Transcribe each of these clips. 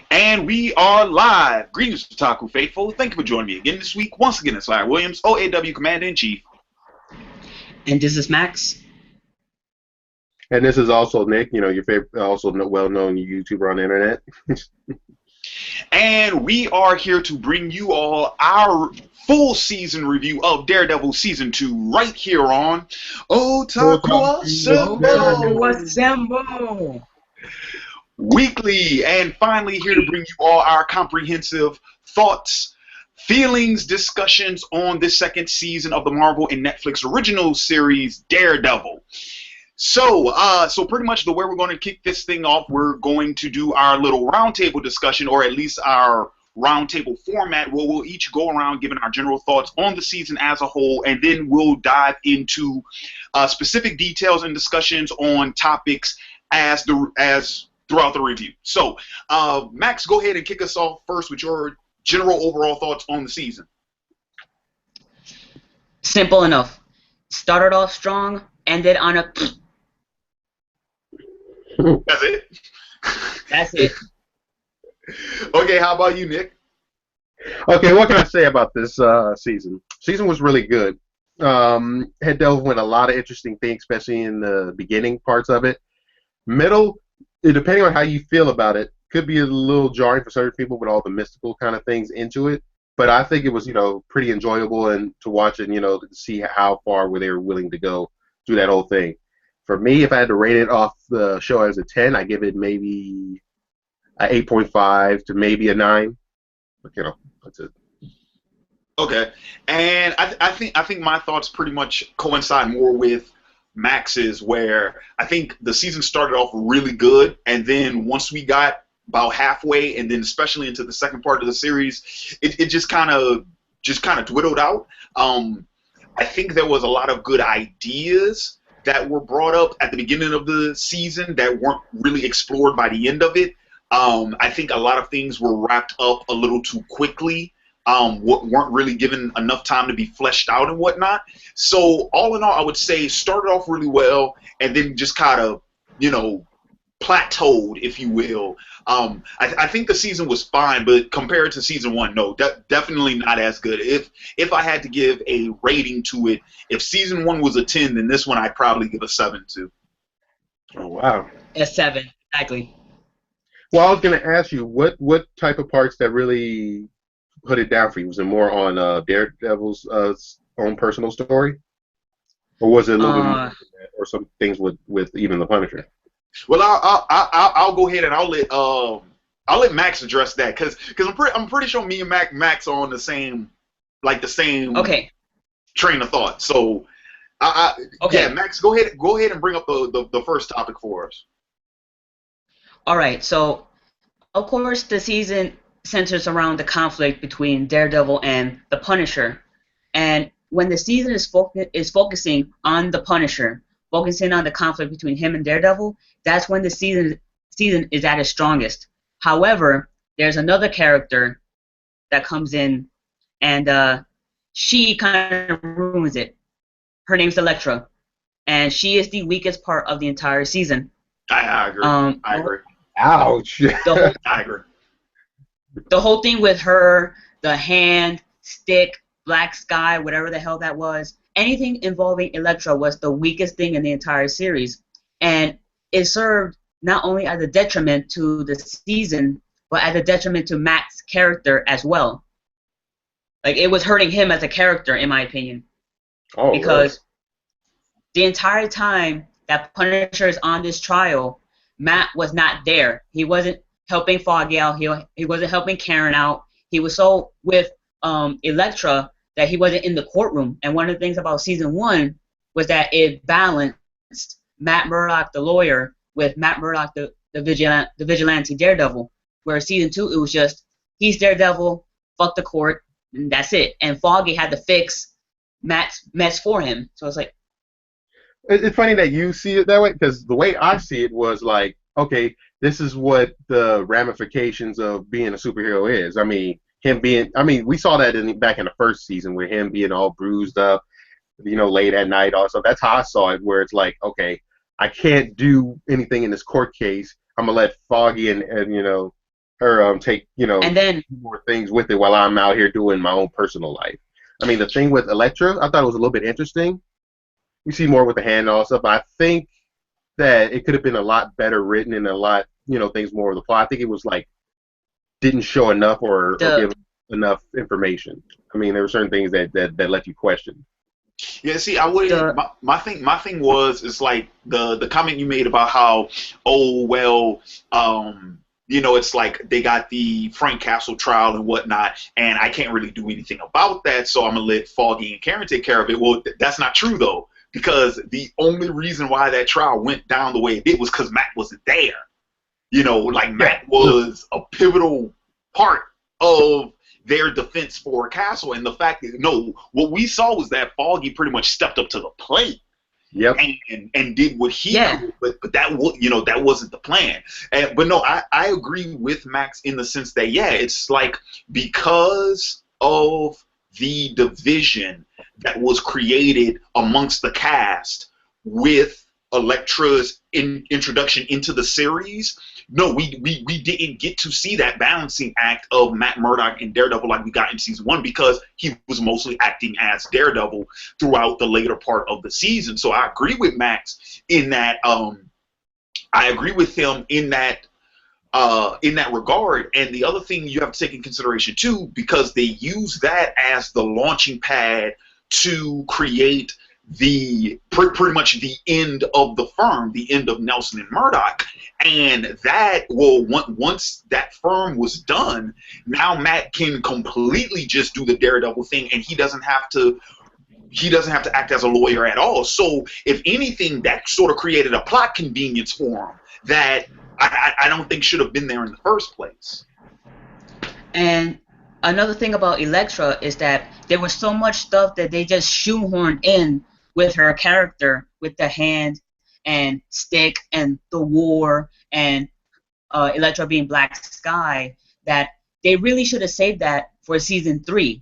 And we are live. Greetings, Otaku Faithful. Thank you for joining me again this week. Once again, it's Larry Williams, OAW Commander-in-Chief. And this is Max. And this is also Nick, your favorite, also well-known YouTuber on the internet. And we are here to bring you all our full season review of Daredevil Season 2 right here on Otaku Assemble! Weekly. And finally here to bring you all our comprehensive thoughts, feelings, discussions on this second season of the Marvel and Netflix original series Daredevil. So pretty much the way we're going to kick this thing off, we're going to do our little roundtable discussion, or at least our roundtable format, where we'll each go around giving our general thoughts on the season as a whole, and then we'll dive into specific details and discussions on topics as throughout the review. So, Max, go ahead and kick us off first with your general overall thoughts on the season. Simple enough. Started off strong, ended on a... That's it? That's it. Okay, how about you, Nick? Okay, what can I say about this season? Season was really good. Had delved with a lot of interesting things, especially in the beginning parts of it. Middle, depending on how you feel about it, could be a little jarring for certain people with all the mystical kind of things into it. But I think it was, pretty enjoyable and to watch it, to see how far they were willing to go through that whole thing. For me, if I had to rate it off the show as a 10, I give it maybe a 8.5 to maybe a 9. But, that's it. Okay, and I think my thoughts pretty much coincide more with Max's, where I think the season started off really good, and then once we got about halfway, and then especially into the second part of the series, it just kind of dwindled out. I think there was a lot of good ideas that were brought up at the beginning of the season that weren't really explored by the end of it. I think a lot of things were wrapped up a little too quickly, weren't really given enough time to be fleshed out and whatnot. So all in all, I would say started off really well and then just kind of, plateaued, if you will. I think the season was fine, but compared to season 1, no, definitely not as good. If I had to give a rating to it, if season 1 was a 10, then this one I'd probably give a 7 to. Oh, wow. A 7, exactly. Well, I was going to ask you, what type of parts that really put it down for you? Was it more on Daredevil's own personal story? Or was it a little bit more than that, or some things with even the Punisher? Well, I'll go ahead and I'll let Max address that because I'm pretty sure me and Max are on the same Okay. train of thought. So Okay. Yeah, Max, go ahead and bring up the first topic for us. All right. So, of course, the season centers around the conflict between Daredevil and the Punisher, and when the season is focusing on the Punisher, focusing on the conflict between him and Daredevil, that's when the season is at its strongest. However, there's another character that comes in, and she kind of ruins it. Her name's Elektra, and she is the weakest part of the entire season. I agree. I agree. Ouch. I agree. The whole thing with her, the hand, stick, black sky, whatever the hell that was, anything involving Elektra was the weakest thing in the entire series. And it served not only as a detriment to the season, but as a detriment to Matt's character as well. Like, it was hurting him as a character, in my opinion. Oh, because the entire time that Punisher is on this trial, Matt was not there. He wasn't helping Foggy out. He wasn't helping Karen out. He was so with Elektra that he wasn't in the courtroom. And one of the things about season 1 was that it balanced Matt Murdock, the lawyer, with Matt Murdock, the vigilante Daredevil. Where season 2, it was just, he's Daredevil, fuck the court, and that's it. And Foggy had to fix Matt's mess for him. So it's like... It's funny that you see it that way, because the way I see it was like, okay, this is what the ramifications of being a superhero is. I mean, we saw that back in the first season with him being all bruised up, late at night also. That's how I saw it, where it's like, okay, I can't do anything in this court case. I'm going to let Foggy and her take, And then more things with it while I'm out here doing my own personal life. I mean, the thing with Elektra, I thought it was a little bit interesting. We see more with the hand and all stuff, but I think that it could have been a lot better written and a lot, things more of the plot. I think it was like didn't show enough or the give enough information. I mean, there were certain things that let you question. Yeah, see, I wouldn't. the My thing was, it's like the comment you made about how, oh well, it's like they got the Frank Castle trial and whatnot, and I can't really do anything about that, so I'm gonna let Foggy and Karen take care of it. Well, that's not true though, because the only reason why that trial went down the way it did was because Matt wasn't there. Like Matt was a pivotal part of their defense for Castle, and the fact that what we saw was that Foggy pretty much stepped up to the plate, Yep. and did what he could, but that that wasn't the plan. But no, I agree with Max in the sense that it's like because of the division that was created amongst the cast with Elektra's introduction into the series. No, we didn't get to see that balancing act of Matt Murdock and Daredevil like we got in season 1 because he was mostly acting as Daredevil throughout the later part of the season. So I agree with Max in that. I agree with him in that regard. And the other thing you have to take in consideration too, because they use that as the launching pad to create pretty much the end of the firm, the end of Nelson and Murdoch, and that once that firm was done, now Matt can completely just do the Daredevil thing, and he doesn't have to act as a lawyer at all. So if anything, that sort of created a plot convenience for him that I don't think should have been there in the first place. And another thing about Elektra is that there was so much stuff that they just shoehorned in with her character, with the hand and stick and the war and Elektra being Black Sky, that they really should have saved that for season 3.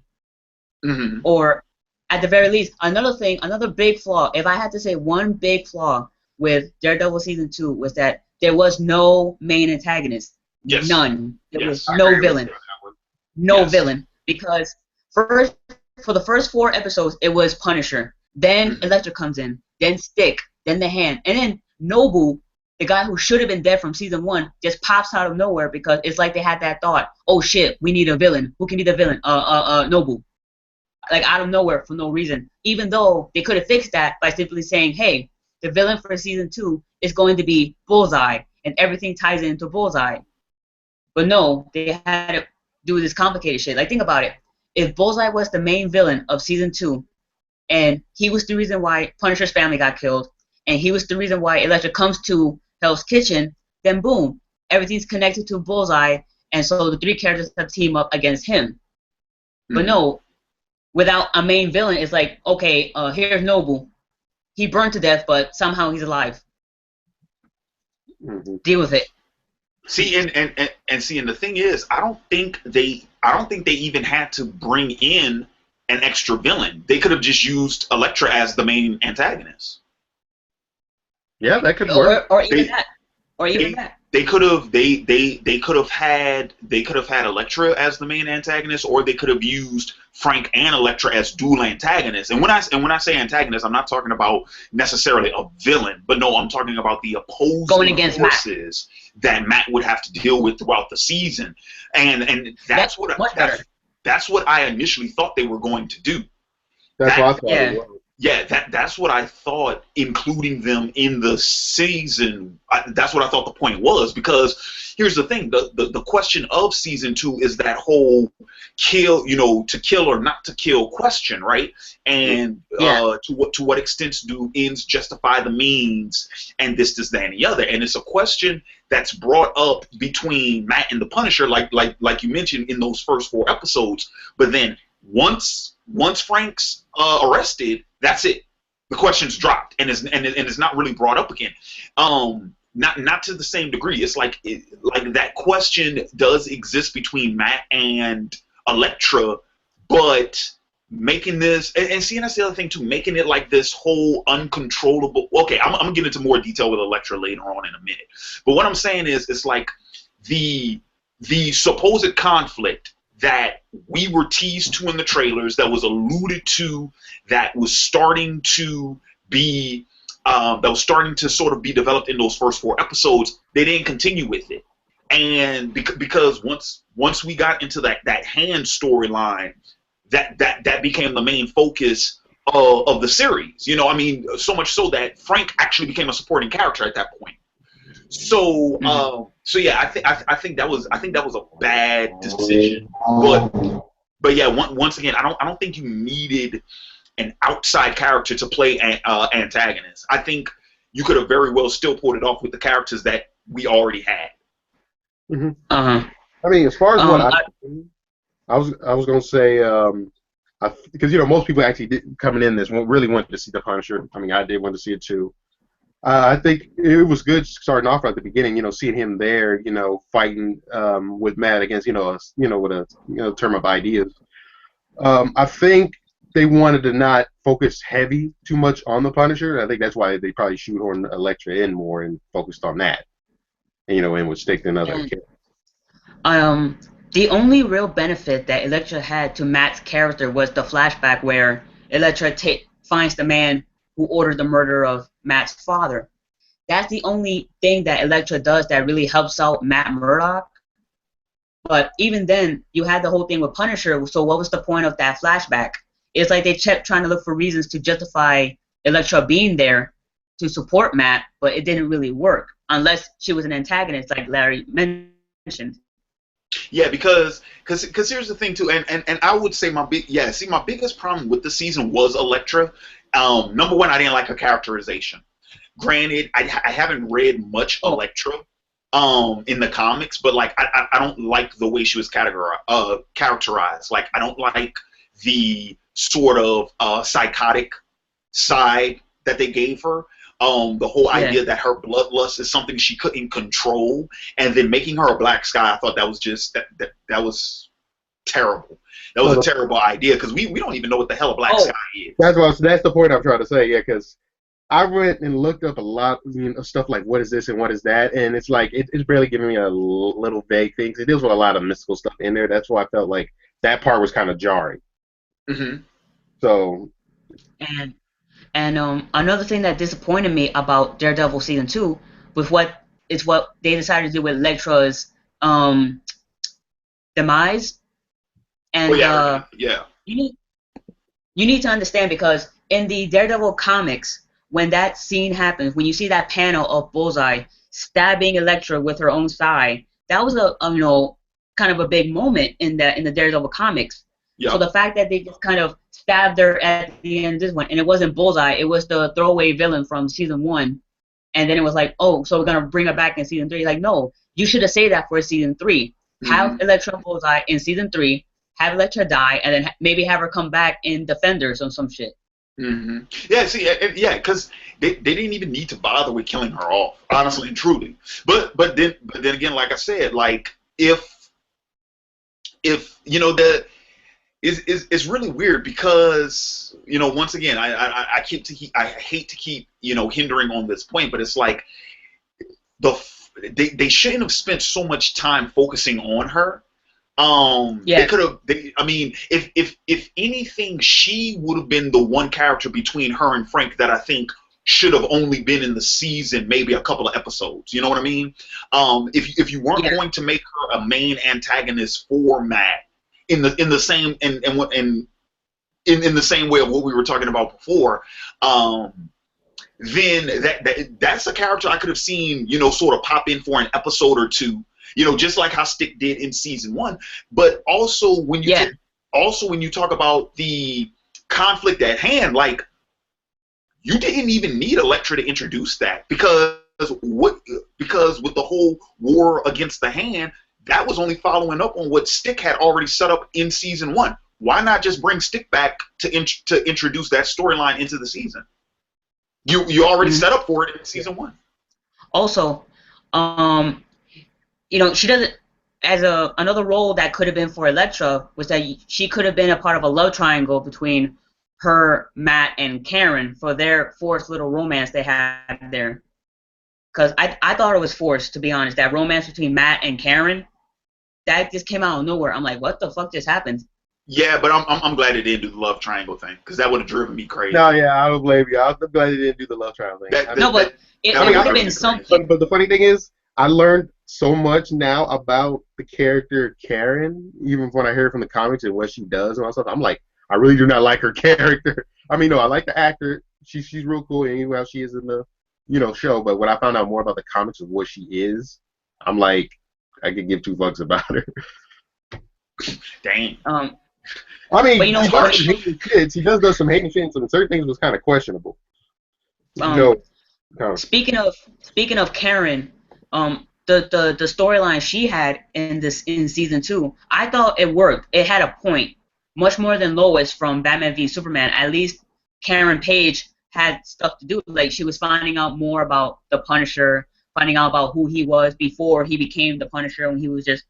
Mm-hmm. Or at the very least, another big flaw, if I had to say one big flaw with Daredevil season 2 was that there was no main antagonist. Yes. None. There Yes. was no villain. No Yes. villain. Because for the first 4 episodes, it was Punisher. Then Elektra comes in. Then Stick. Then the hand. And then Nobu, the guy who should have been dead from season 1, just pops out of nowhere because it's like they had that thought, oh shit, we need a villain. Who can be the villain? Nobu. Like out of nowhere for no reason. Even though they could have fixed that by simply saying, hey, the villain for season 2 is going to be Bullseye, and everything ties into Bullseye. But no, they had to do this complicated shit. Like, think about it. If Bullseye was the main villain of season 2, and he was the reason why Punisher's family got killed, and he was the reason why Elektra comes to Hell's Kitchen, then boom, everything's connected to Bullseye, and so the 3 characters have to team up against him. Mm-hmm. But no, without a main villain, it's like, okay, here's Nobu. He burned to death, but somehow he's alive. Mm-hmm. Deal with it. See, and the thing is, I don't think they even had to bring in an extra villain. They could have just used Elektra as the main antagonist. Yeah, that could work. Or even that. Or even that. They could have had Elektra as the main antagonist, or they could have used Frank and Elektra as dual antagonists. And when I say antagonist, I'm not talking about necessarily a villain, but no, I'm talking about the opposing going against forces that Matt would have to deal with throughout the season. And that's what I initially thought they were going to do. That's what I thought as well. Yeah, that's what I thought, including them in the season. That's what I thought the point was, because here's the thing. The question of season 2 is that whole to kill or not to kill question, right? And to what extent do ends justify the means, and this, that, and the other. And it's a question that's brought up between Matt and the Punisher, like you mentioned in those first 4 episodes. But then once Frank's arrested, that's it. The question's dropped, and it's not really brought up again. Not to the same degree. It's like that question does exist between Matt and Elektra, but making this and seeing that's the other thing too, making it like this whole uncontrollable. Okay, I'm gonna get into more detail with Elektra later on in a minute. But what I'm saying is, it's like the the supposed conflict that we were teased to in the trailers, that was alluded to, that was starting to be sort of be developed in those first 4 episodes, they didn't continue with it. And because once we got into that hand storyline, that became the main focus of the series. You know, I mean, so much so that Frank actually became a supporting character at that point. So, so yeah, I think that was a bad decision. But yeah, once again, I don't think you needed an outside character to play antagonist. I think you could have very well still pulled it off with the characters that we already had. I mean, as far as what I was gonna say, because most people actually coming in this really wanted to see the Punisher. I mean, I did want to see it too. I think it was good starting off at the beginning, seeing him there, fighting with Matt against, with a term of ideas. I think they wanted to not focus heavy too much on the Punisher. I think that's why they probably shoehorned Elektra in more and focused on that, and would stick to another character. The only real benefit that Elektra had to Matt's character was the flashback where Elektra finds the man who ordered the murder of Matt's father. That's the only thing that Elektra does that really helps out Matt Murdock. But even then, you had the whole thing with Punisher, so what was the point of that flashback? It's like they kept trying to look for reasons to justify Elektra being there to support Matt, but it didn't really work, unless she was an antagonist, like Larry mentioned. Yeah, because here's the thing too, and I would say my biggest problem with the season was Elektra. Number one, I didn't like her characterization. Granted, I haven't read much Elektra in the comics, but like I don't like the way she was characterized. Like I don't like the sort of psychotic side that they gave her. The whole idea that her bloodlust is something she couldn't control, and then making her a Black Sky, I thought that was just that was terrible. That was a terrible idea because we don't even know what the hell a Black Sky is. That's the point I'm trying to say. Yeah, because I went and looked up a lot of stuff like what is this and what is that, and it's like it's barely giving me a little vague things. It deals with a lot of mystical stuff in there. That's why I felt like that part was kind of jarring. So. And another thing that disappointed me about Daredevil season 2 was what they decided to do with Elektra's demise. And you need to understand, because in the Daredevil comics, when that scene happens, when you see that panel of Bullseye stabbing Elektra with her own side, that was a kind of a big moment in the Daredevil comics. Yeah. So the fact that they just kind of stabbed her at the end of this one, and it wasn't Bullseye, it was the throwaway villain from season 1, and then it was like, oh, so we're gonna bring her back in season 3. Like, no, you should have saved that for season 3. Have Elektra and Bullseye in season 3, have Elektra die, and then maybe have her come back in Defenders or some shit. Yeah, see, because they didn't even need to bother with killing her off, honestly and truly. But then again, like I said, like if it's really weird because once again I hate to keep hindering on this point, but it's like they shouldn't have spent so much time focusing on her. They could have. I mean, if anything, she would have been the one character between her and Frank that I think should have only been in the season, maybe a couple of episodes. You know what I mean? If you weren't going to make her a main antagonist for Matt in the same in the same way of what we were talking about before, then that's a character I could have seen sort of pop in for an episode or two. Just like how Stick did in season 1, but also when you talk about the conflict at hand, like you didn't even need Elektra to introduce that because with the whole war against the Hand, that was only following up on what Stick had already set up in season 1. Why not just bring Stick back to introduce that storyline into the season? You already set up for it in season 1. Also, she doesn't. As another role that could have been for Elektra was that she could have been a part of a love triangle between her, Matt, and Karen for their forced little romance they had there. Because I thought it was forced, to be honest. That romance between Matt and Karen, that just came out of nowhere. I'm like, what the fuck just happened? Yeah, but I'm glad it didn't do the love triangle thing because that would have driven me crazy. No, yeah, I don't blame you. I'm glad they didn't do the love triangle thing. No, but it would have been something. But the funny thing is, I learned so much now about the character Karen, even when I hear it from the comics and what she does and all stuff. I'm like, I really do not like her character. I mean, no, I like the actor. She's real cool, and even how she is in the show. But when I found out more about the comics of what she is, I'm like, I could give two fucks about her. Dang. I mean, but you know, she does some hating shit, and certain things was kind of questionable. Speaking of Karen, the storyline she had in season 2, I thought it worked. It had a point, much more than Lois from Batman v Superman. At least Karen Page had stuff to do. Like, she was finding out more about the Punisher, finding out about who he was before he became the Punisher, when he was just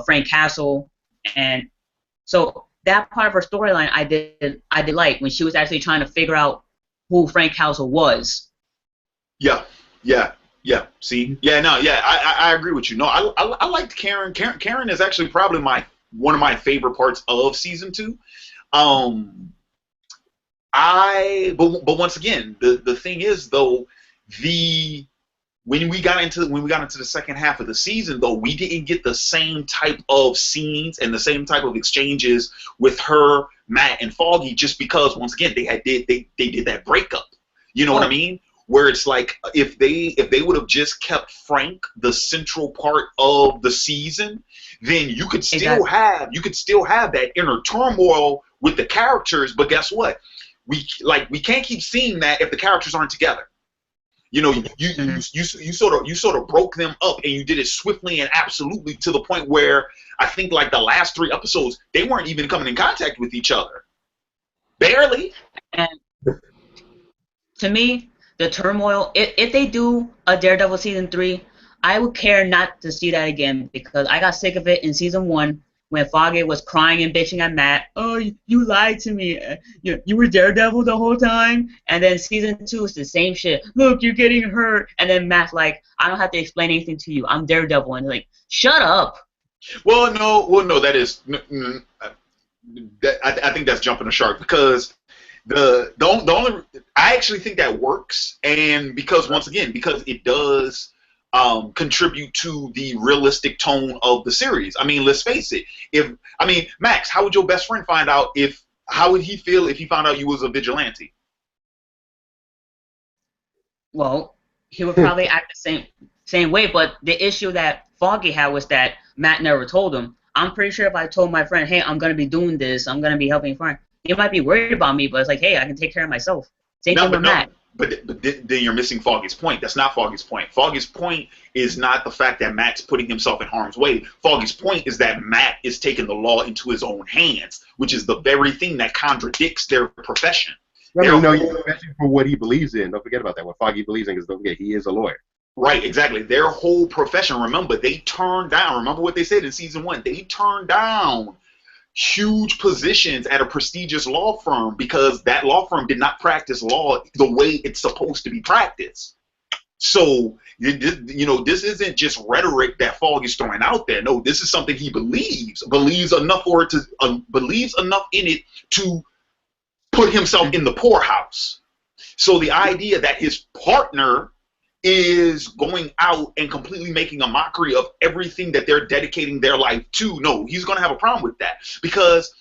Frank Castle, and so that part of her storyline I did like, when she was actually trying to figure out who Frank Castle was. Yeah. See, I agree with you. No, I liked Karen. Karen is actually probably one of my favorite parts of season 2. But once again, the thing is though, when we got into the second half of the season though, we didn't get the same type of scenes and the same type of exchanges with her, Matt, and Foggy, just because once again they did that breakup. You know what I mean? Where it's like if they would have just kept Frank the central part of the season, then you could still have that inner turmoil with the characters. But guess what? We can't keep seeing that if the characters aren't together. You know, you sort of broke them up, and you did it swiftly and absolutely to the point where I think like the last 3 episodes they weren't even coming in contact with each other, barely. And to me, the turmoil. If they do a Daredevil season 3, I would care not to see that again, because I got sick of it in season 1 when Foggy was crying and bitching at Matt. Oh, you lied to me. You were Daredevil the whole time. And then season 2 is the same shit. Look, you're getting hurt. And then Matt's like, I don't have to explain anything to you. I'm Daredevil. And like, shut up. Well, no, that is. I think that's jumping the shark, because the only I actually think that works, and because once again, because it does contribute to the realistic tone of the series. I mean, let's face it. Max, how would your best friend find out how would he feel if he found out you was a vigilante? Well, he would probably act the same way, but the issue that Foggy had was that Matt never told him. I'm pretty sure if I told my friend, hey, I'm going to be doing this, I'm going to be helping Frank, he might be worried about me, but it's like, hey, I can take care of myself. Same thing with Matt. But then you're missing Foggy's point. That's not Foggy's point. Foggy's point is not the fact that Matt's putting himself in harm's way. Foggy's point is that Matt is taking the law into his own hands, which is the very thing that contradicts their profession. Especially for what he believes in. Don't forget about that. What Foggy believes in, because don't forget, he is a lawyer. Right, exactly. Their whole profession, remember, they turned down. Remember what they said in season 1. They turned down huge positions at a prestigious law firm because that law firm did not practice law the way it's supposed to be practiced. So, this isn't just rhetoric that Fogg is throwing out there. No, this is something he believes enough in it to put himself in the poorhouse. So the idea that his partner is going out and completely making a mockery of everything that they're dedicating their life to, no, he's going to have a problem with that, because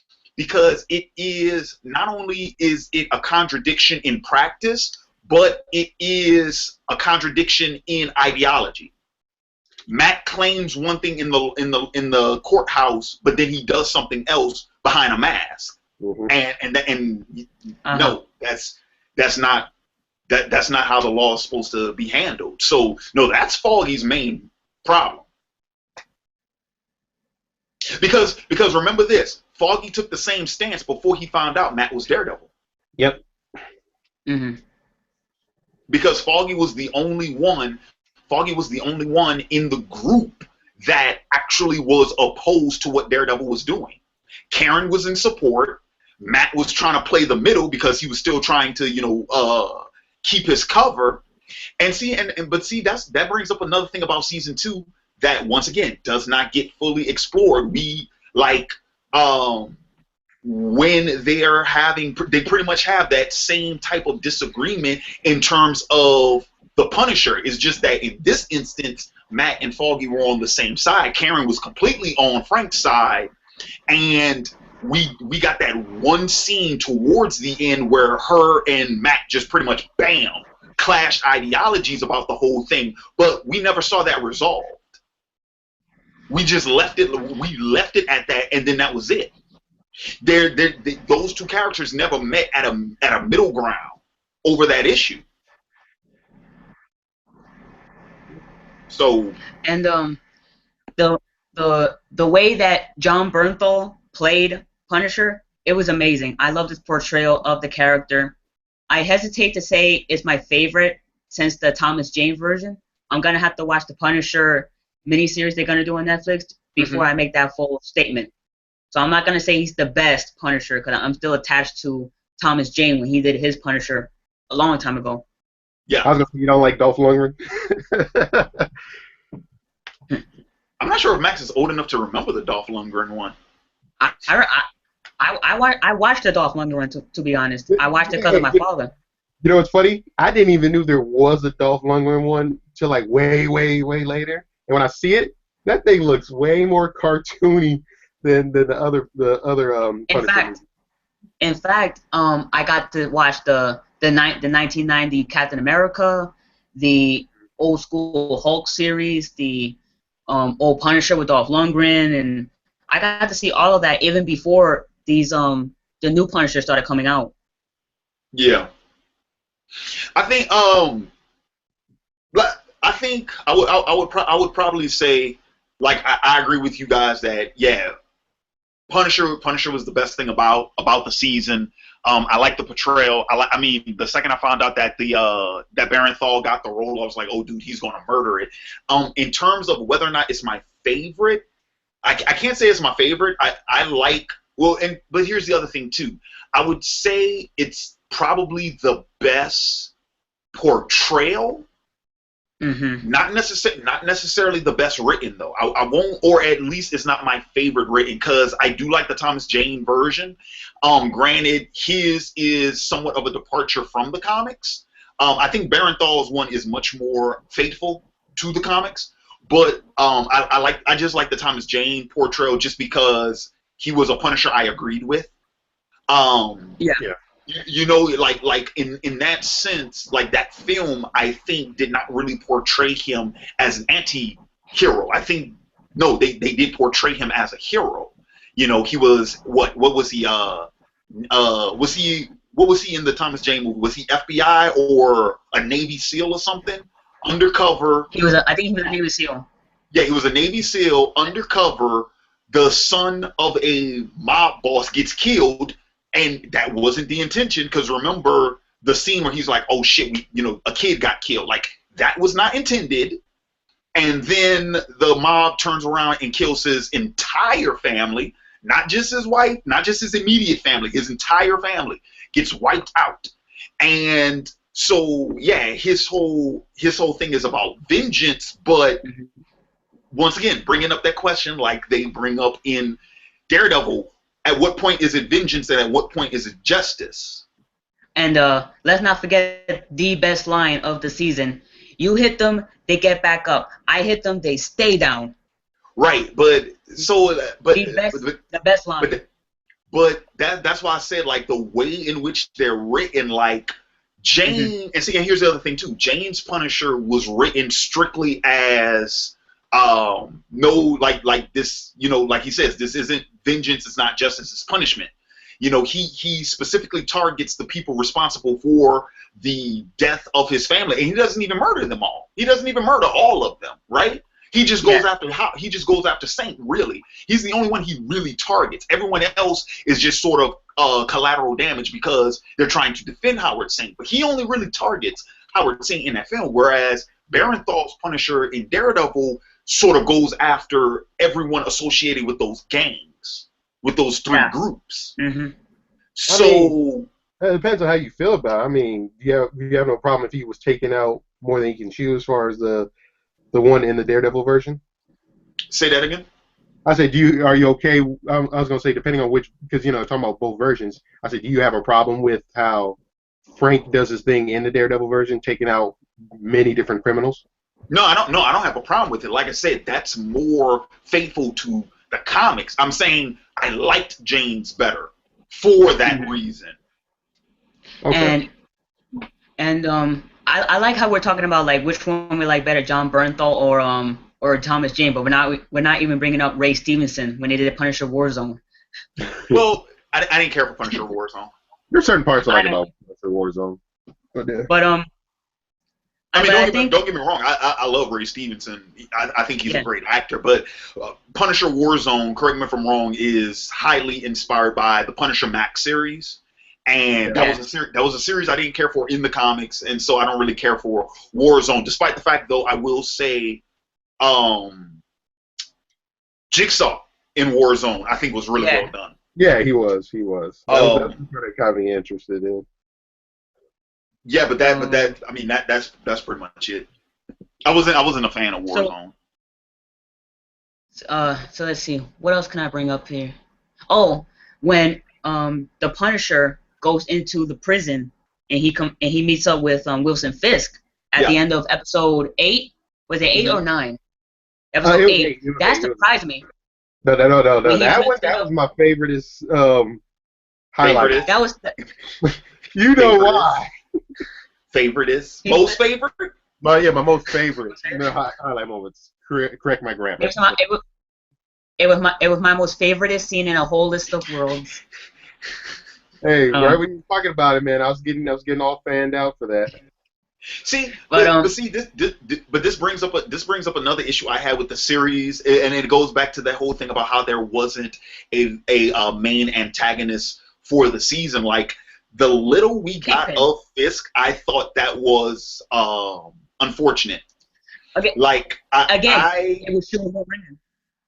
it is not only is it a contradiction in practice, but it is a contradiction in ideology. Matt claims one thing in the courthouse, but then he does something else behind a mask. Mm-hmm. No, that's not how the law is supposed to be handled. So no, that's Foggy's main problem. Because remember this, Foggy took the same stance before he found out Matt was Daredevil. Yep. Mm-hmm. Because Foggy was the only one in the group that actually was opposed to what Daredevil was doing. Karen was in support. Matt was trying to play the middle because he was still trying to, keep his cover. And see, that brings up another thing about season 2. that once again does not get fully explored. We like when they pretty much have that same type of disagreement in terms of the Punisher. It's just that in this instance, Matt and Foggy were on the same side. Karen was completely on Frank's side, and we got that one scene towards the end where her and Matt just pretty much bam clashed ideologies about the whole thing, but we never saw that resolved. We just left it. We left it at that, and then that was it. Those two characters never met at a middle ground over that issue. So and the way that John Bernthal played Punisher, it was amazing. I love his portrayal of the character. I hesitate to say it's my favorite since the Thomas Jane version. I'm gonna have to watch the Punisher miniseries they're gonna do on Netflix before I make that full statement. So I'm not gonna say he's the best Punisher because I'm still attached to Thomas Jane when he did his Punisher a long time ago. Yeah, I was gonna say you don't like Dolph Lundgren. I'm not sure if Max is old enough to remember the Dolph Lundgren one. I watched the Dolph Lundgren one, to be honest. I watched it because of my father. You know what's funny? I didn't even know there was a Dolph Lundgren one till like way later. And when I see it, that thing looks way more cartoony than the other In fact, I got to watch the 1990 Captain America, the old school Hulk series, the old Punisher with Dolph Lundgren, and I got to see all of that even before these the new Punisher started coming out. Yeah, I think I would probably say, like, I agree with you guys that Punisher was the best thing about the season. I like the portrayal. I mean, the second I found out that that Barenthal got the role, I was like, oh, dude, he's gonna murder it. In terms of whether or not it's my favorite, I can't say it's my favorite. I like but here's the other thing too. I would say it's probably the best portrayal. Mm-hmm. Not necessarily the best written though. I won't, or at least it's not my favorite written, because I do like the Thomas Jane version. Granted, his is somewhat of a departure from the comics. I think Barenthal's one is much more faithful to the comics, but I just like the Thomas Jane portrayal just because he was a Punisher I agreed with. Yeah. You know, like in that sense, like that film, I think did not really portray him as an anti-hero. I think they did portray him as a hero. You know, he was what was he? What was he in the Thomas Jane movie? Was he FBI or a Navy SEAL or something? Undercover. I think he was a Navy SEAL. Yeah, he was a Navy SEAL undercover. The son of a mob boss gets killed. And that wasn't the intention, because remember the scene where he's like, oh shit, a kid got killed. Like, that was not intended. And then the mob turns around and kills his entire family, not just his wife, not just his immediate family, his entire family gets wiped out. And so, yeah, his whole thing is about vengeance, but once again, bringing up that question like they bring up in Daredevil, at what point is it vengeance and at what point is it justice? And let's not forget the best line of the season. You hit them, they get back up. I hit them, they stay down. Right, but the best line. But that's why I said, like, the way in which they're written, like Jane, and here's the other thing too. Jane's Punisher was written strictly as like this, like he says, this isn't vengeance, it's not justice, it's punishment. He specifically targets the people responsible for the death of his family, and he doesn't even murder them all. He doesn't even murder all of them, right? He just goes after Saint, really. He's the only one he really targets. Everyone else is just sort of collateral damage because they're trying to defend Howard Saint. But he only really targets Howard Saint in that film, whereas Barenthal's Punisher in Daredevil sort of goes after everyone associated with those gangs, with those three groups. So it depends on how you feel about it. I mean, you have no problem if he was taking out more than he can chew as far as the one in the Daredevil version? Say that again. I said, are you okay? I was gonna say, depending on which, because talking about both versions. I said, do you have a problem with how Frank does his thing in the Daredevil version, taking out many different criminals? No, I don't. No, I don't have a problem with it. Like I said, that's more faithful to the comics. I'm saying I liked James better for that reason. Okay. I like how we're talking about like which one we like better, John Bernthal or Thomas Jane, but we're not even bringing up Ray Stevenson when they did Punisher Warzone. Well, I didn't care for Punisher Warzone. There's certain parts I like about Punisher Warzone. But I mean, don't get me wrong. I love Ray Stevenson. I think he's a great actor. But Punisher Warzone, correct me if I'm wrong, is highly inspired by the Punisher Max series. And that was a series I didn't care for in the comics, and so I don't really care for Warzone. Despite the fact, though, I will say, Jigsaw in Warzone I think was really well done. Yeah, he was. That's what I kind of interested in. Yeah, but that I mean that's pretty much it. I wasn't a fan of Warzone. So let's see. What else can I bring up here? Oh, when the Punisher goes into the prison and he meets up with Wilson Fisk at the end of episode 8. Was it 8 or 9? Episode 8. That surprised me. No. That was my favorite. Highlight. That was. You know why? Favorite is most favorite. My most favorite. Highlight moments. Correct my grammar. It was my most favorite scene in a whole list of worlds. Hey, right when you were talking about it, man, I was getting all fanned out for that. See, but see, this brings up another issue I had with the series, and it goes back to that whole thing about how there wasn't a main antagonist for the season. Like the little we got of Fisk, I thought that was unfortunate. Okay. Like it was shoehorned in.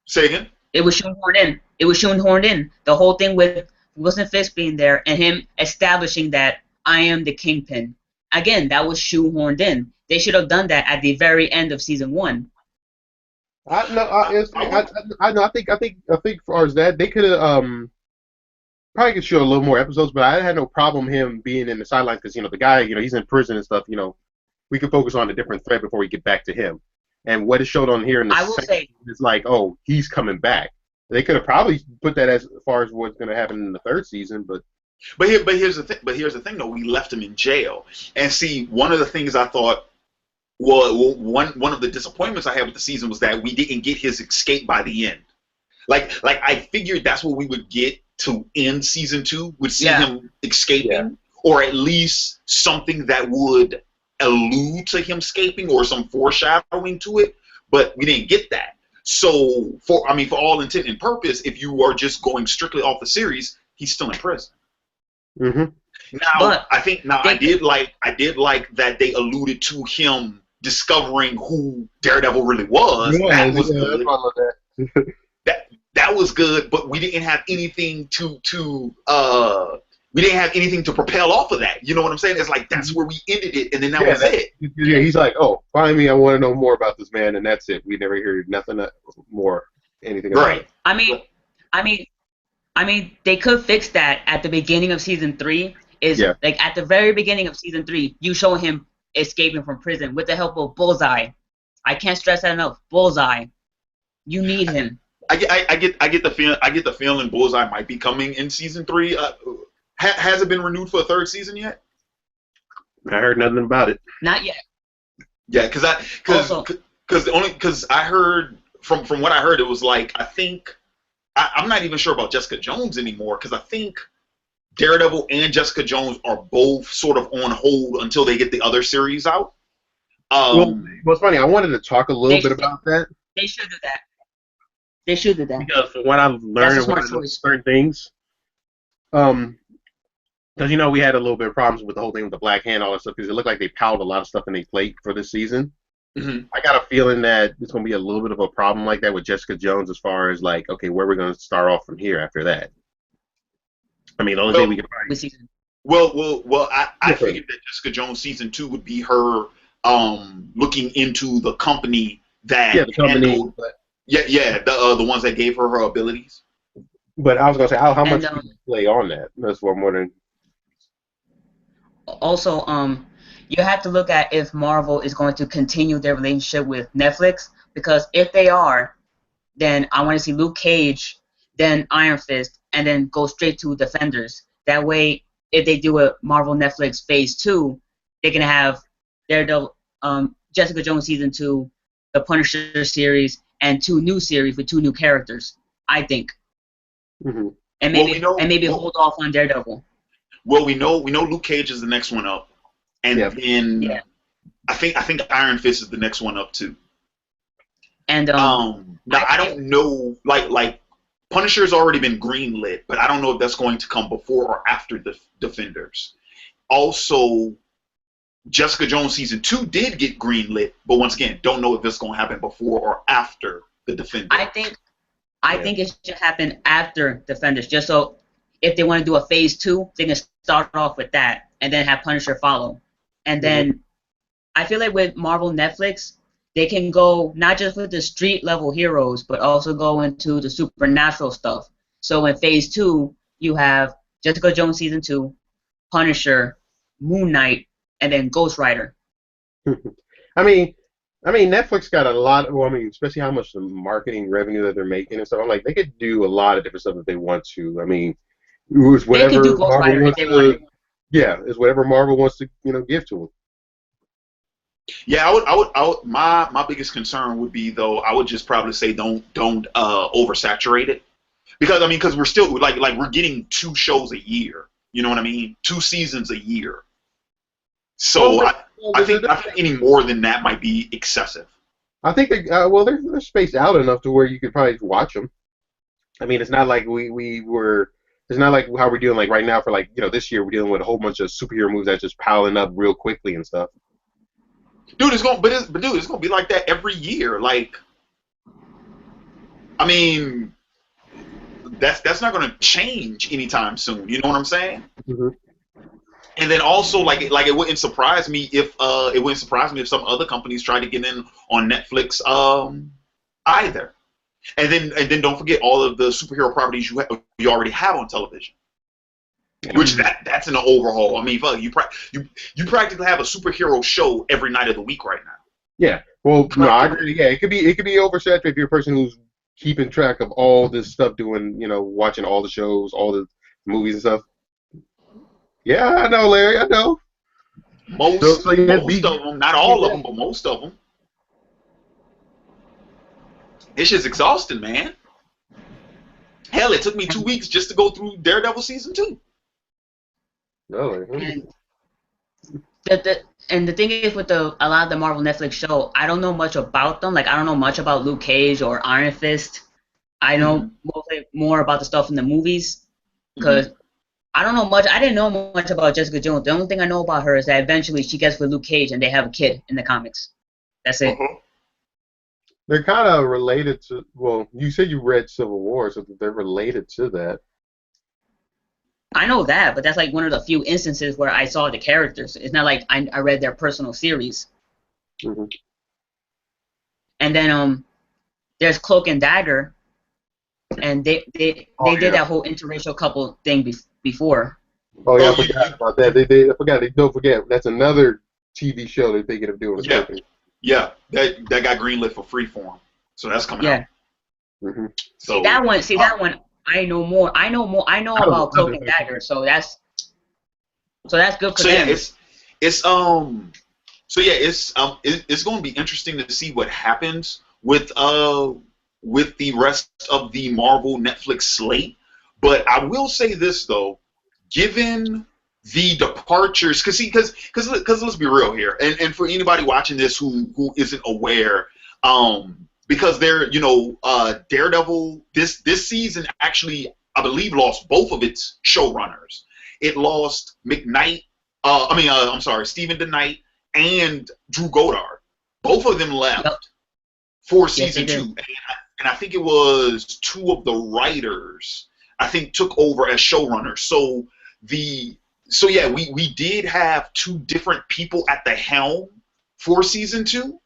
Say again. It was shoehorned in. The whole thing with Wilson Fisk being there and him establishing that I am the Kingpin. Again, that was shoehorned in. They should have done that at the very end of season 1. I think as far as that, they could have probably could show a little more episodes, but I had no problem him being in the sidelines because the guy, he's in prison and stuff. We could focus on a different thread before we get back to him. And what is showed on here in the second is like, oh, he's coming back. They could have probably put that as far as what's going to happen in the 3rd season, but here's the thing. But here's the thing, though. We left him in jail, and see, one of the things I thought, one of the disappointments I had with the season was that we didn't get his escape by the end. Like I figured that's what we would get to end season 2. Would see him escaping, or at least something that would allude to him escaping, or some foreshadowing to it. But we didn't get that. So, for all intent and purpose, if you are just going strictly off the series, he's still in prison. Mm-hmm. But I did like that they alluded to him discovering who Daredevil really was. That was good. That was good, but we didn't have anything to propel off of that. You know what I'm saying? It's like that's where we ended it, and then that was it. Yeah, he's like, oh, finally, I want to know more about this man, and that's it. We never heard nothing more, anything. Right. About it. I mean, they could fix that at the beginning of season 3. Like at the very beginning of season 3, you show him escaping from prison with the help of Bullseye. I can't stress that enough. Bullseye, you need him. I get the feeling Bullseye might be coming in season 3. Has it been renewed for a 3rd season yet? I heard nothing about it. Not yet. Yeah, because I heard from what I heard, it was like I'm not even sure about Jessica Jones anymore, because I think Daredevil and Jessica Jones are both sort of on hold until they get the other series out. Well, it's funny. I wanted to talk a little bit about that. They should do that. Because from what I've learned about certain things, because we had a little bit of problems with the whole thing with the Black Hand, all that stuff, because it looked like they piled a lot of stuff in their plate for this season. Mm-hmm. I got a feeling that it's going to be a little bit of a problem like that with Jessica Jones, as far as like, okay, where we're going to start off from here after that. I mean, the only thing we can probably... Well, I figured that Jessica Jones season 2 would be her looking into the company that Yeah, the ones that gave her abilities. But I was gonna say, how much And do you play on that? That's what I'm wondering. also, you have to look at if Marvel is going to continue their relationship with Netflix, because if they are, then I want to see Luke Cage, then Iron Fist, and then go straight to Defenders. That way, if they do a Marvel Netflix Phase 2, they can have Daredevil, Jessica Jones Season 2, the Punisher series, and 2 new series with 2 new characters, I think. Hmm. And Well, we maybe know. hold off on Daredevil. Well, we know Luke Cage is the next one up, and Yeah. Yeah. then I think Iron Fist is the next one up too. And Now I I think don't know, like Punisher's already been greenlit, but I don't know if that's going to come before or after the Defenders. Also, Jessica Jones season 2 did get greenlit, but once again, don't know if it's going to happen before or after the Defenders. I think it should happen after Defenders, just so if they want to do a Phase 2, they can start off with that and then have Punisher follow. And then I feel like with Marvel Netflix, they can go not just with the street level heroes, but also go into the supernatural stuff. So in Phase 2, you have Jessica Jones Season 2, Punisher, Moon Knight, and then Ghost Rider. I mean, Netflix got a lot. Well, I mean, especially how much the marketing revenue that they're making and stuff. I'm like, they could do a lot of different stuff if they want to. I mean, it was They can do whatever Ghost Marvel Rider if wants they to. wanted. Yeah, it's whatever Marvel wants to, give to them. Yeah, I would. My biggest concern would be though. I would just probably say don't oversaturate it because because we're still like we're getting 2 shows a year. You know what I mean? 2 seasons a year. Well, So I think any more than that might be excessive. I think well, they're spaced out enough to where you could probably watch them. I mean, it's not like we were. It's not like how we're dealing like right now for like this year we're dealing with a whole bunch of superhero movies that just piling up real quickly and stuff. Dude, it's gonna be like that every year. Like, I mean, that's not gonna change anytime soon. You know what I'm saying? Hmm. And then also it wouldn't surprise me if some other companies try to get in on Netflix either. And then don't forget all of the superhero properties you already have on television. Which that's an overhaul. I mean, fuck, you practically have a superhero show every night of the week right now. Yeah. Well, no, I agree. Yeah, it could be oversaturated if you're a person who's keeping track of all this stuff, doing watching all the shows, all the movies and stuff. Yeah, I know, Larry. I know. Most So yeah, most of them, not all of them, but most of them. It's just exhausting, man. Hell, it took me 2 weeks just to go through Daredevil season 2. Really? And the thing is with a lot of the Marvel Netflix show, I don't know much about them. Like I don't know much about Luke Cage or Iron Fist. I know mostly more about the stuff in the movies because I don't know much. I didn't know much about Jessica Jones. The only thing I know about her is that eventually she gets with Luke Cage and they have a kid in the comics. That's it. They're kind of related to. Well, you said you read Civil War, so they're related to that. I know that, but that's like one of the few instances where I saw the characters. It's not like I read their personal series. Hmm. And then there's Cloak and Dagger, and they did that whole interracial couple thing before. Oh yeah, I forgot about that. I forgot. Don't forget. That's another TV show they're thinking of doing. Yeah, that got greenlit for Freeform, so that's coming out. Mm-hmm. So that one. I know more. I know about Cloak and Dagger, so that's good for them. It's going to be interesting to see what happens with the rest of the Marvel Netflix slate. But I will say this though, given the departures, because let's be real here, and for anybody watching this who isn't aware, because they're Daredevil this season actually I believe lost both of its showrunners. It lost McKnight, Stephen DeKnight and Drew Goddard. Both of them left for season 2, and I think it was 2 of the writers I think took over as showrunners. So we did have 2 different people at the helm for season 2.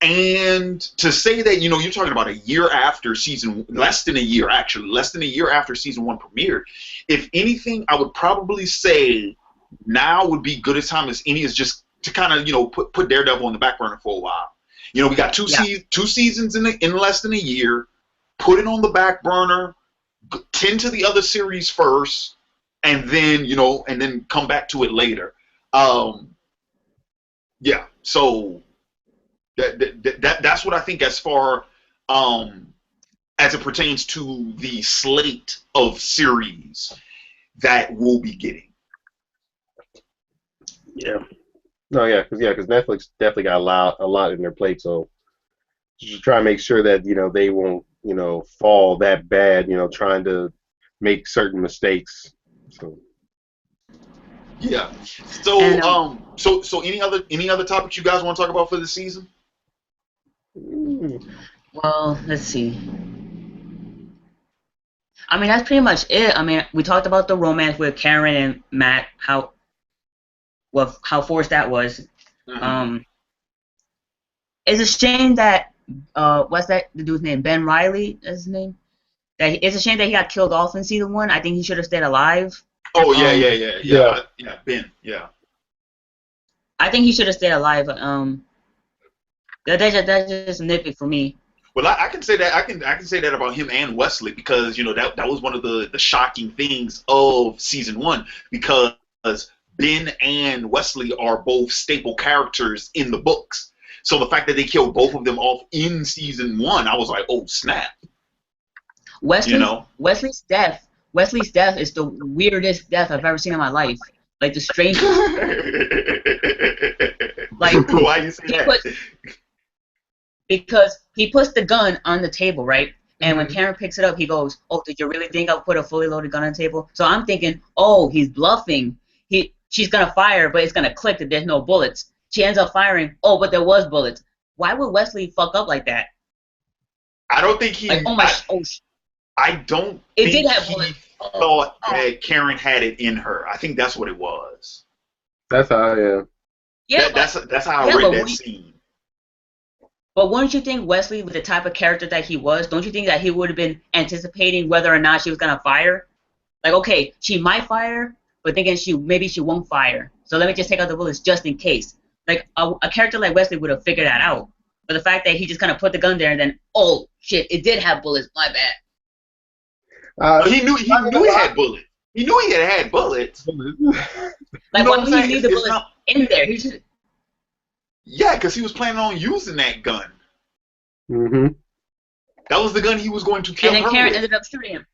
And to say that, you know, you're talking about a year after less than a year after season 1 premiered. If anything, I would probably say now would be good a time as any is just to kind of, you know, put Daredevil on the back burner for a while. You know, we got two seasons in less than a year. Put it on the back burner, tend to the other series first, and then, you know, and then come back to it later. Yeah, so that's what I think as far as it pertains to the slate of series that we'll be getting. Yeah. No, because Netflix definitely got a lot in their plate, so just try to make sure that, you know, they won't, you know, fall that bad, you know, trying to make certain mistakes. So. Yeah. So And, so any other topics you guys want to talk about for this season? well, let's see. I mean, that's pretty much it. I mean, we talked about the romance with Karen and Matt, how forced that was. Mm-hmm. It's a shame that what's the dude's name? Ben Riley is his name. It's a shame that he got killed off in season 1. I think he should have stayed alive. Oh Yeah. yeah, Ben, yeah. I think he should have stayed alive. That's just a nitpick for me. Well, I can say that I can say that about him and Wesley, because, you know, that was one of the shocking things of season 1, because Ben and Wesley are both staple characters in the books. So the fact that they killed both of them off in season 1, I was like, oh snap. Wesley's death is the weirdest death I've ever seen in my life. Like the strangest. Like, why you say that? Because he puts the gun on the table, right? And when Karen picks it up, he goes, "Oh, did you really think I'll put a fully loaded gun on the table?" So I'm thinking, oh, he's bluffing. She's gonna fire, but it's gonna click that there's no bullets. She ends up firing. Oh, but there was bullets. Why would Wesley fuck up like that? I don't think he. Like, I don't. It did have bullets. Thought that Karen had it in her. I think that's what it was. That's how. Yeah. Yeah. That's how I read that scene. But wouldn't you think Wesley, with the type of character that he was, don't you think that he would have been anticipating whether or not she was gonna fire? Like, okay, she might fire, but thinking maybe she won't fire. So let me just take out the bullets just in case. Like a character like Wesley would have figured that out. But the fact that he just kind of put the gun there and then, oh shit, it did have bullets. My bad. He knew he had bullets. He knew he had bullets. Like, why would he leave the bullets in there? He should. Yeah, because he was planning on using that gun. Mm-hmm. That was the gun he was going to kill her with. And then Karen ended up shooting him.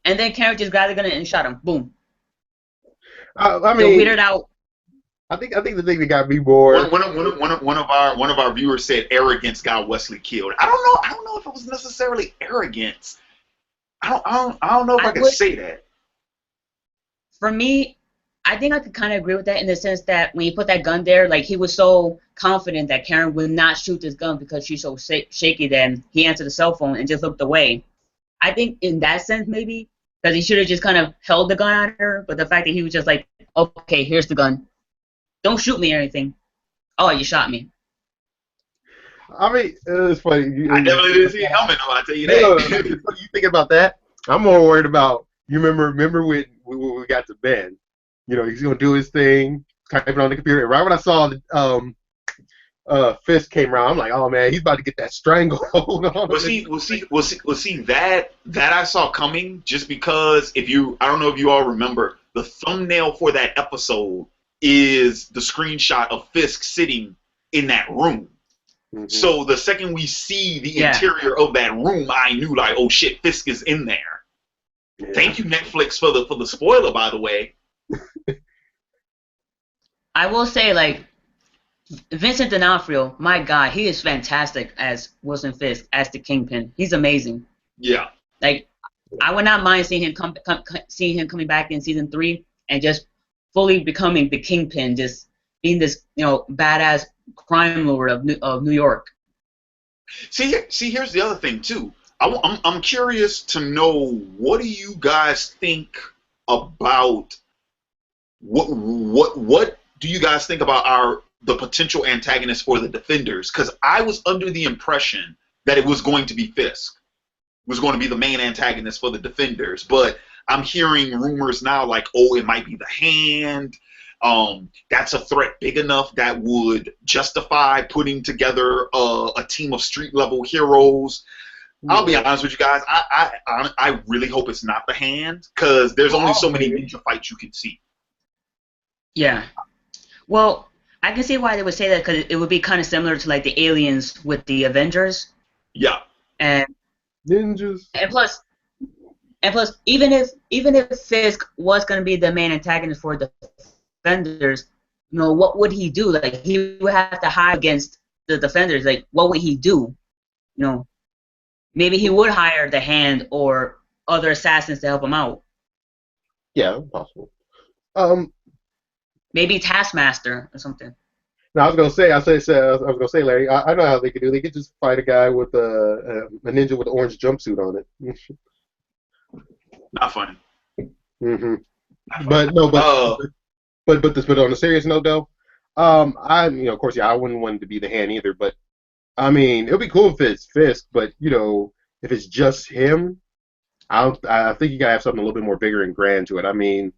And then Karen just grabbed the gun and shot him. Boom. I mean, weirded out. I think the thing that got me more. One of our viewers said arrogance got Wesley killed. I don't know if it was necessarily arrogance. I don't know if I could say that. For me, I think I could kind of agree with that in the sense that when you put that gun there, like, he was so confident that Karen would not shoot this gun because she's so shaky that he answered the cell phone and just looked away. I think in that sense, maybe, because he should have just kind of held the gun on her, but the fact that he was just like, okay, here's the gun. Don't shoot me or anything. Oh, you shot me. I mean, it's funny. I definitely didn't see it coming, though, I'll tell you that. You think about that? I'm more worried about, you remember when we got to Ben? You know, he's going to do his thing, typing on the computer. And right when I saw Fisk came around, I'm like, oh, man, he's about to get that stranglehold on. Well, see, that I saw coming, just because I don't know if you all remember, the thumbnail for that episode is the screenshot of Fisk sitting in that room. Mm-hmm. So the second we see the interior of that room, I knew, like, oh shit, Fisk is in there. Yeah. Thank you, Netflix, for the spoiler, by the way. I will say, like, Vincent D'Onofrio, my God, he is fantastic as Wilson Fisk, as the Kingpin. He's amazing. Yeah. Like, I would not mind seeing him coming back in season 3 and just fully becoming the Kingpin, just being this, you know, badass crime lord of New York. See, here's the other thing too. I'm curious to know, what do you guys think about what do you guys think about our the potential antagonist for the Defenders, because I was under the impression that it was going to be Fisk, was going to be the main antagonist for the Defenders, but I'm hearing rumors now like, oh, it might be the Hand. That's a threat big enough that would justify putting together a team of street level heroes. I'll be honest with you guys. I really hope it's not the Hand, because there's only so many ninja fights you can see. Yeah. Well, I can see why they would say that, because it would be kind of similar to like the aliens with the Avengers. Yeah. And ninjas. And plus, even if Fisk was going to be the main antagonist for the Defenders, you know, what would he do? Like, he would have to hide against the Defenders. Like, what would he do? You know, maybe he would hire the Hand or other assassins to help him out. Yeah, possible. Maybe Taskmaster or something. No, I was gonna say, Larry. I know how they could do. They could just fight a guy with a ninja with an orange jumpsuit on it. Not funny. Mm-hmm. But no, but on a serious note though, of course, I wouldn't want it to be the Hand either. But I mean, it would be cool if it's Fisk. But if it's just him, I think you gotta have something a little bit more bigger and grand to it. I mean,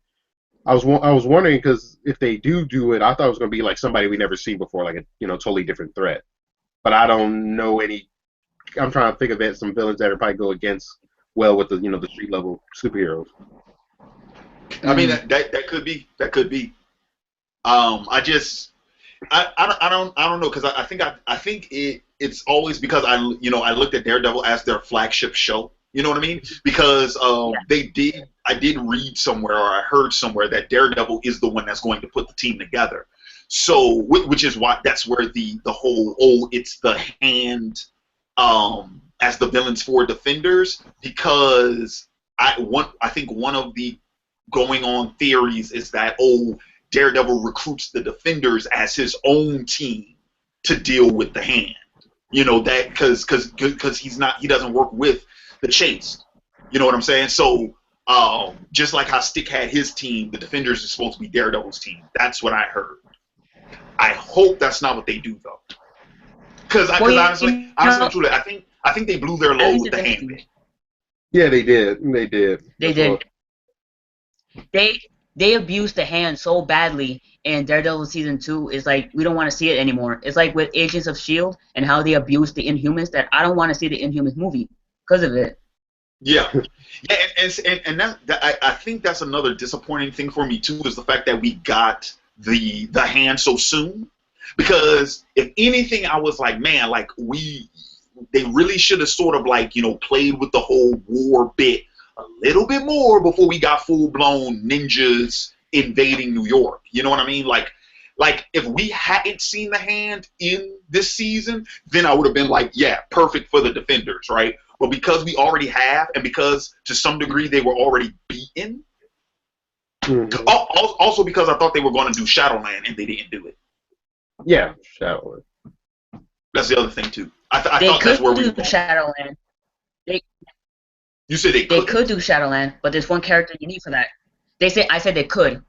I was wondering, because if they do it, I thought it was going to be like somebody we never seen before, like a totally different threat. But I don't know any. I'm trying to think of some villains that would probably go against with the street level superheroes. I mean that could be. I don't know, because I think it's always because I looked at Daredevil as their flagship show. You know what I mean? Because I did read somewhere, or I heard somewhere, that Daredevil is the one that's going to put the team together. So, which is why that's where the whole, it's the Hand as the villains for Defenders, because I think one of the going on theories is that Daredevil recruits the Defenders as his own team to deal with the Hand. That because he doesn't work with the Chase. You know what I'm saying? So, just like how Stick had his team, the Defenders is supposed to be Daredevil's team. That's what I heard. I hope that's not what they do, though. Because honestly, truly, I think they blew their load with the Hand bit. Yeah, they did. They did. They abused the Hand so badly in Daredevil season 2. It's like we don't want to see it anymore. It's like with Agents of S.H.I.E.L.D. and how they abused the Inhumans, that I don't want to see the Inhumans movie because of it. Yeah, and I think that's another disappointing thing for me too, is the fact that we got the Hand so soon. Because if anything, I was like, man, like they really should have sort of played with the whole war bit a little bit more before we got full blown ninjas invading New York. You know what I mean? Like if we hadn't seen the Hand in this season, then I would have been like, yeah, perfect for the Defenders, right? But because we already have, and because to some degree they were already beaten, also because I thought they were going to do Shadowland and they didn't do it. Yeah, Shadowland. That's the other thing too. I thought that's where we were going. Shadowland. You said they could do Shadowland, but there's one character you need for that. I said they could,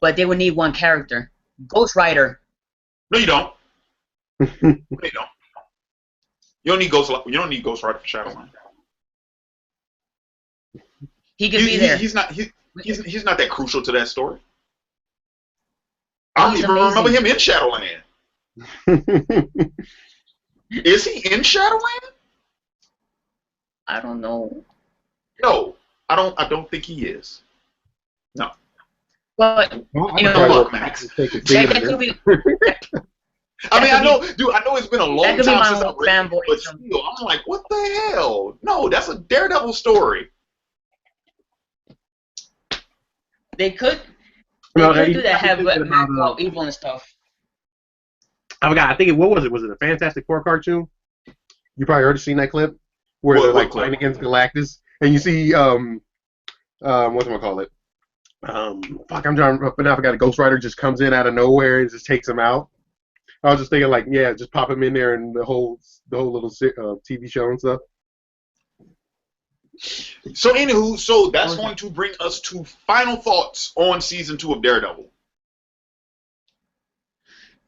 but they would need one character. Ghost Rider. No, you don't. No, you don't. You don't need Ghost Rider for Shadowland. He could be there. He's not that crucial to that story. I don't even remember him in Shadowland. Is he in Shadowland? I don't know. No, I don't think he is. No. But look, Max. That could be. I know it's been a long time since I've read it, but still, I'm like, what the hell? No, that's a Daredevil story. They could do that, have Max evil and stuff. I forgot. I think what was it? Was it a Fantastic Four cartoon? You probably already seen that clip where they're fighting against Galactus, and you see whatchamacallit? Fuck, I'm trying, but I forgot. A Ghost Rider just comes in out of nowhere and just takes him out. I was just thinking, just pop him in there and the whole little TV show and stuff. So anywho, that's going to bring us to final thoughts on season 2 of Daredevil.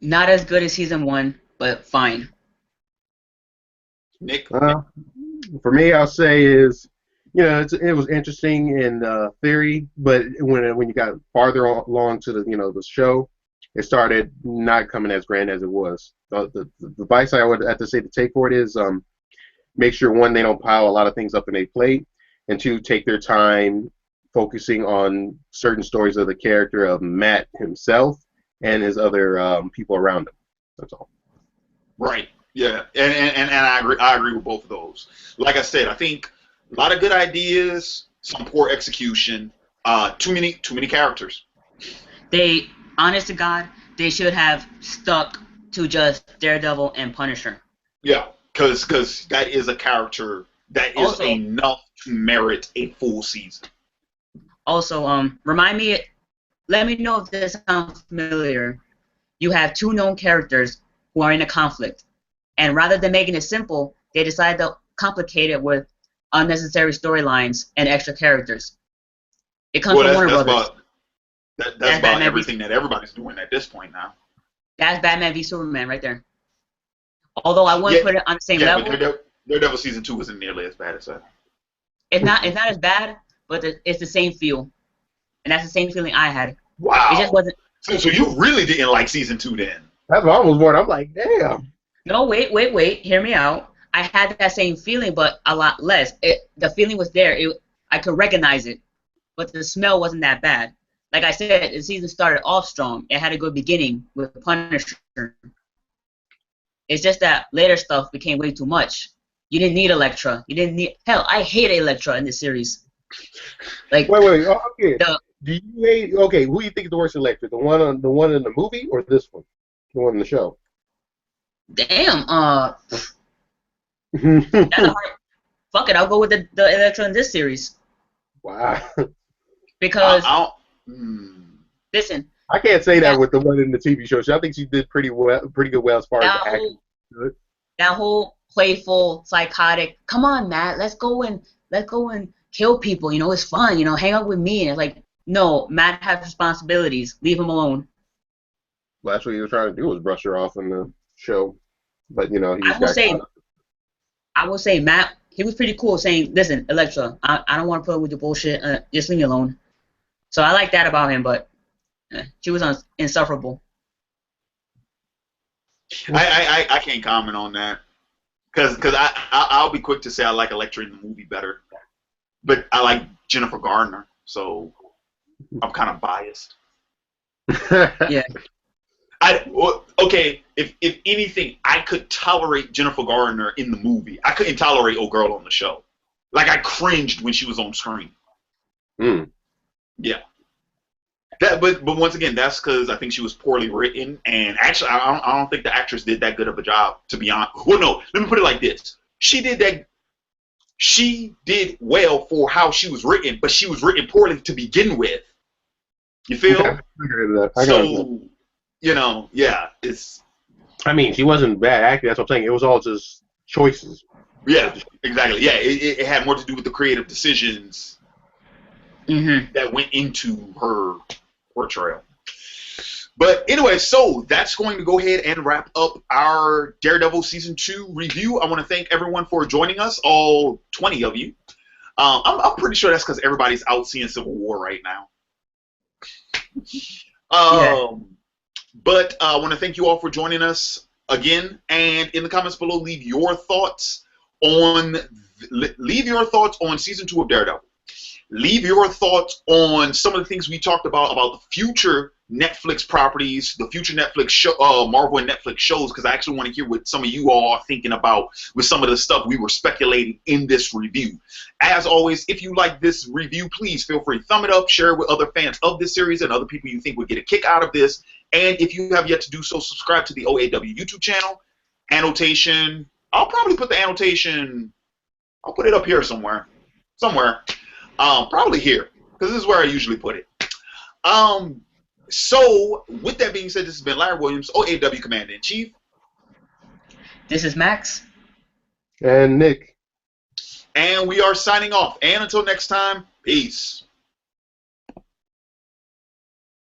Not as good as season 1, but fine. Nick? For me, I'll say is, it was interesting in theory, but when you got farther along to the show, it started not coming as grand as it was. The advice I would have to say to take for it is make sure, one, they don't pile a lot of things up in a plate, and two, take their time focusing on certain stories of the character of Matt himself and his other people around him. That's all. Right. Yeah. And I agree. I agree with both of those. Like I said, I think a lot of good ideas, some poor execution, too many characters. They, honest to God, they should have stuck to just Daredevil and Punisher. Yeah, because that is a character that is Also, enough to merit a full season. Also, let me know if this sounds familiar. You have two known characters who are in a conflict, and rather than making it simple, they decide to complicate it with unnecessary storylines and extra characters. It comes from Warner Brothers. That's about everything that everybody's doing at this point now. That's Batman v Superman right there. Although I wouldn't put it on the same level. But Daredevil season 2 isn't nearly as bad as that. It's not as bad, but it's the same feel, and that's the same feeling I had. Wow. It just wasn't. So you really didn't like season 2 then? That's what I was wondering. I'm like, damn. No, wait. Hear me out. I had that same feeling, but a lot less. The feeling was there. I could recognize it, but the smell wasn't that bad. Like I said, the season started off strong. It had a good beginning with Punisher. It's just that later stuff became way too much. You didn't need Elektra. Hell, I hate Elektra in this series. Like, wait. Okay. Do you hate? Okay, who do you think is the worst Elektra? The one in the movie or this one? The one in the show? Damn. That's a hard. Fuck it. I'll go with the Elektra in this series. Wow. Because listen. I can't say that with the one in the TV show. I think she did pretty good as far as acting. That whole playful, psychotic. Come on, Matt. Let's go and kill people. It's fun. Hang out with me. And it's like, no, Matt has responsibilities. Leave him alone. Well, that's what he was trying to do, was brush her off in the show. But I will say Matt. He was pretty cool saying, "Listen, Elektra, I don't want to put up with your bullshit. Just leave me alone." So I like that about him, but she was insufferable. I can't comment on that because I'll be quick to say I like Elektra in the movie better, but I like Jennifer Garner, so I'm kind of biased. Yeah. Okay, if anything, I could tolerate Jennifer Garner in the movie. I couldn't tolerate old girl on the show. Like, I cringed when she was on screen. Yeah. But once again, that's because I think she was poorly written, and actually, I don't think the actress did that good of a job, to be honest. Well, no, let me put it like this: she did well for how she was written, but she was written poorly to begin with. You feel? Okay. So, yeah, it's. I mean, she wasn't bad acting. That's what I'm saying. It was all just choices. Yeah, exactly. Yeah, it had more to do with the creative decisions that went into her portrayal. But anyway, so that's going to go ahead and wrap up our Daredevil Season 2 review. I want to thank everyone for joining us, all 20 of you. I'm pretty sure that's because everybody's out seeing Civil War right now. But I want to thank you all for joining us again. And in the comments below, leave your thoughts on Season 2 of Daredevil. Leave your thoughts on some of the things we talked about the future Netflix properties, the future Netflix show, Marvel and Netflix shows, because I actually want to hear what some of you all are thinking about with some of the stuff we were speculating in this review. As always, if you like this review, please feel free to thumb it up, share it with other fans of this series and other people you think would get a kick out of this. And if you have yet to do so, subscribe to the OAW YouTube channel. Annotation, I'll probably put the annotation, I'll put it up here somewhere. Probably here, because this is where I usually put it. So, with that being said, this has been Larry Williams, OAW Commander-in-Chief. This is Max. And Nick. And we are signing off. And until next time, peace.